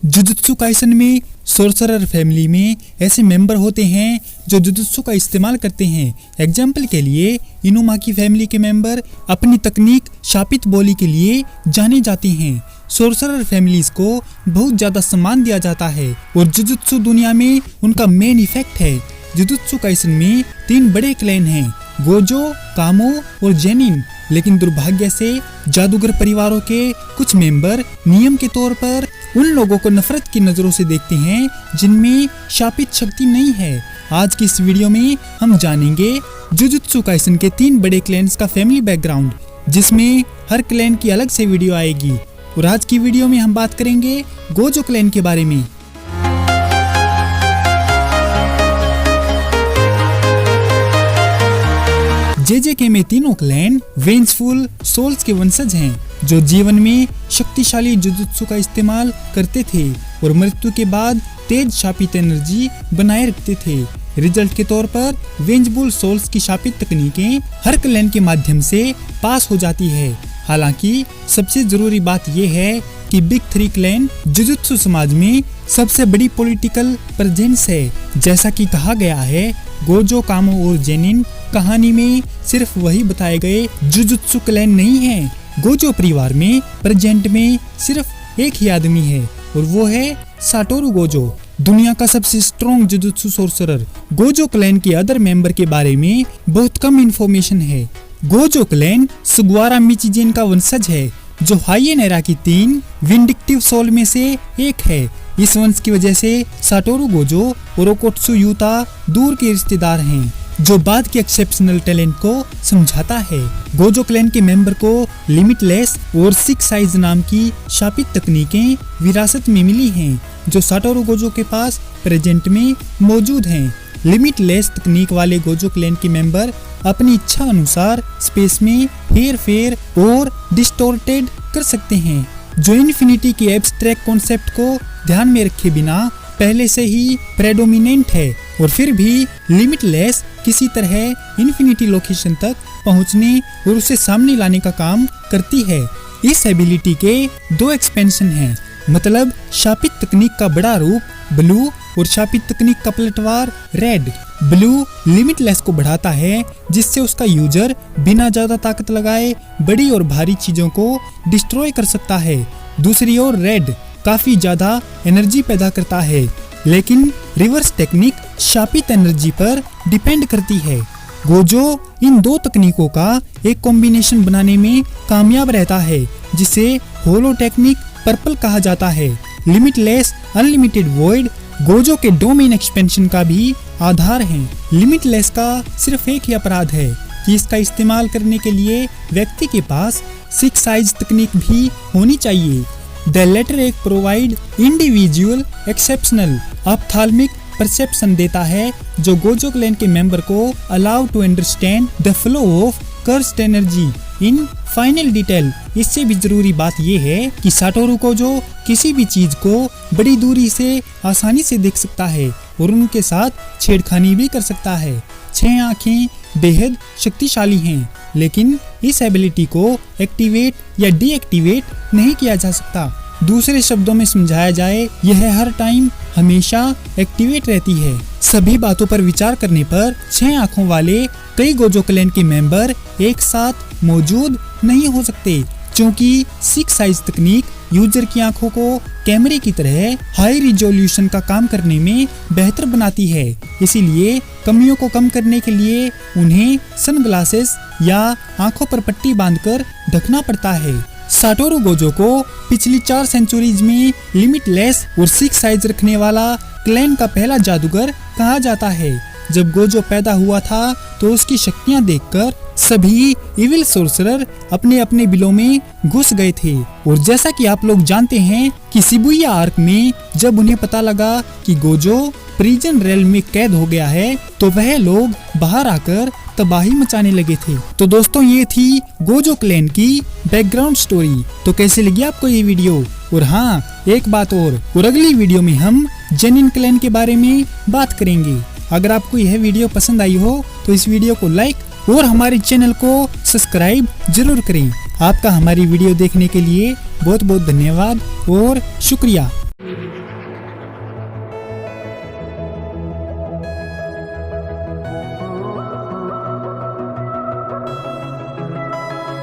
Jujutsu Kaisen में sorcerer family में ऐसे मेंबर होते हैं जो जुजुत्सु का इस्तेमाल करते हैं। एग्जाम्पल के लिए इनुमाकी फैमिली के मेंबर अपनी तकनीक शापित बोली के लिए जाने जाते हैं। सोर्सरर फैमिलीज को बहुत ज्यादा सम्मान दिया जाता है और जुजुत्सु दुनिया में उनका मेन इफेक्ट है। जुजुत्सु काइसन में 3 बड़े क्लैन हैं, गोजो, कामो और जेनिन। लेकिन दुर्भाग्य से जादूगर परिवारों के कुछ मेंबर नियम के तौर पर उन लोगों को नफरत की नजरों से देखते हैं जिनमें शापित शक्ति नहीं है। आज की इस वीडियो में हम जानेंगे जुजुत्सु काइसन के 3 बड़े क्लैन्स का फैमिली बैकग्राउंड, जिसमें हर क्लैन की अलग से वीडियो आएगी। और आज की वीडियो में हम बात करेंगे गोजो क्लैन के बारे में। जेजेके में तीनों क्लैन वेंजफुल सोल्स के वंशज हैं, जो जीवन में शक्तिशाली जुजुत्सु का इस्तेमाल करते थे और मृत्यु के बाद तेज शापित एनर्जी बनाए रखते थे। रिजल्ट के तौर पर वेंजफुल सोल्स की शापित तकनीकें हर क्लैन के माध्यम से पास हो जाती है। हालांकि सबसे जरूरी बात यह है कि बिग 3 क्लैन जुजुत्सु समाज में सबसे बड़ी पॉलिटिकल प्रेजेंस है। जैसा कि कहा गया है, गोजो, कामो और जेनिन कहानी में सिर्फ वही बताए गए जुजुत्सु क्लैन नहीं है। गोजो परिवार में प्रेजेंट में सिर्फ एक ही आदमी है और वो है साटोरू गोजो, दुनिया का सबसे strong jujutsu sorcerer. Gojo clan के अदर मेंबर के बारे में बहुत कम इंफॉर्मेशन है। गोजो क्लैन सुगवारा मिचिजेन का वंशज है, जो हाइएन एरा की 3 विंडिक्टिव सोल में से एक है। इस वंश की वजह से साटोरू गोजो और ओकोत्सु यूता दूर के रिश्तेदार हैं, जो बाद के एक्सेप्शनल टैलेंट को समझाता है। गोजो क्लैन के मेंबर को लिमिटलेस और 6 साइज नाम की शापित तकनीकें विरासत में मिली हैं, जो साटोरू गोजो के पास प्रेजेंट में मौजूद हैं। लिमिटलेस तकनीक वाले गोजो क्लैन के मेंबर अपनी इच्छा अनुसार स्पेस में हेर फेर और डिस्टोर्टेड कर सकते हैं, जो इन्फिनिटी के एब्स्ट्रैक्ट कॉन्सेप्ट को ध्यान में रखे बिना पहले से ही प्रेडोमिनेंट है। और फिर भी लिमिटलेस किसी तरह इन्फिनिटी लोकेशन तक पहुंचने और उसे सामने लाने का काम करती है। इस एबिलिटी के 2 एक्सपेंशन हैं, मतलब शापित तकनीक का बड़ा रूप ब्लू और शापित तकनीक का पलटवार रेड। ब्लू लिमिटलेस को बढ़ाता है, जिससे उसका यूजर बिना ज्यादा ताकत लगाए बड़ी और भारी चीजों को डिस्ट्रॉय कर सकता है। दूसरी ओर रेड काफी ज्यादा एनर्जी पैदा करता है, लेकिन रिवर्स टेक्निक शापित एनर्जी पर डिपेंड करती है। गोजो इन 2 तकनीकों का एक कॉम्बिनेशन बनाने में कामयाब रहता है, जिसे होलो टेक्निक पर्पल कहा जाता है। लिमिटलेस अनलिमिटेड वॉइड गोजो के डोमेन एक्सपेंशन का भी आधार है। लिमिटलेस का सिर्फ एक ही अपराध है कि इसका इस्तेमाल करने के लिए व्यक्ति के पास 6 साइज तकनीक भी होनी चाहिए। द लेटर एक provide individual exceptional ophthalmic perception देता है, जो गोजो क्लैन के मेंबर को allow to understand the flow of cursed energy in final detail. इससे भी जरूरी बात यह है कि साटोरू गोजो किसी भी चीज को बड़ी दूरी से आसानी से देख सकता है और उनके साथ छेड़खानी भी कर सकता है। 6 आंखें बेहद शक्तिशाली हैं, लेकिन इस एबिलिटी को एक्टिवेट या डीएक्टिवेट नहीं किया जा सकता। दूसरे शब्दों में समझाया जाए, यह हर टाइम हमेशा एक्टिवेट रहती है। सभी बातों पर विचार करने पर 6 आंखों वाले कई गोजो क्लैन के मेंबर एक साथ मौजूद नहीं हो सकते, क्योंकि 6 साइज तकनीक यूजर की आंखों को कैमरे की तरह हाई रिजोल्यूशन का काम करने में बेहतर बनाती है। इसीलिए कमियों को कम करने के लिए उन्हें सनग्लासेस या आंखों पर पट्टी बांधकर ढकना पड़ता है। साटोरू गोजो को पिछली 4 सेंचुरीज में लिमिटलेस और 6 साइज रखने वाला क्लैन का पहला जादूगर कहा जाता है। जब गोजो पैदा हुआ था तो उसकी शक्तियां देखकर सभी इविल सोर्सरर अपने अपने बिलों में घुस गए थे। और जैसा कि आप लोग जानते हैं कि शिबुया आर्क में जब उन्हें पता लगा कि गोजो प्रिजन रेल में कैद हो गया है, तो वह लोग बाहर आकर तबाही मचाने लगे थे। तो दोस्तों, ये थी गोजो क्लैन की बैकग्राउंड स्टोरी। तो कैसे लगी आपको ये वीडियो? और हाँ, एक बात और अगली वीडियो में हम जेनिन क्लैन के बारे में बात करेंगे। अगर आपको यह वीडियो पसंद आई हो तो इस वीडियो को लाइक और हमारे चैनल को सब्सक्राइब जरूर करें। आपका हमारी वीडियो देखने के लिए बहुत बहुत धन्यवाद और शुक्रिया।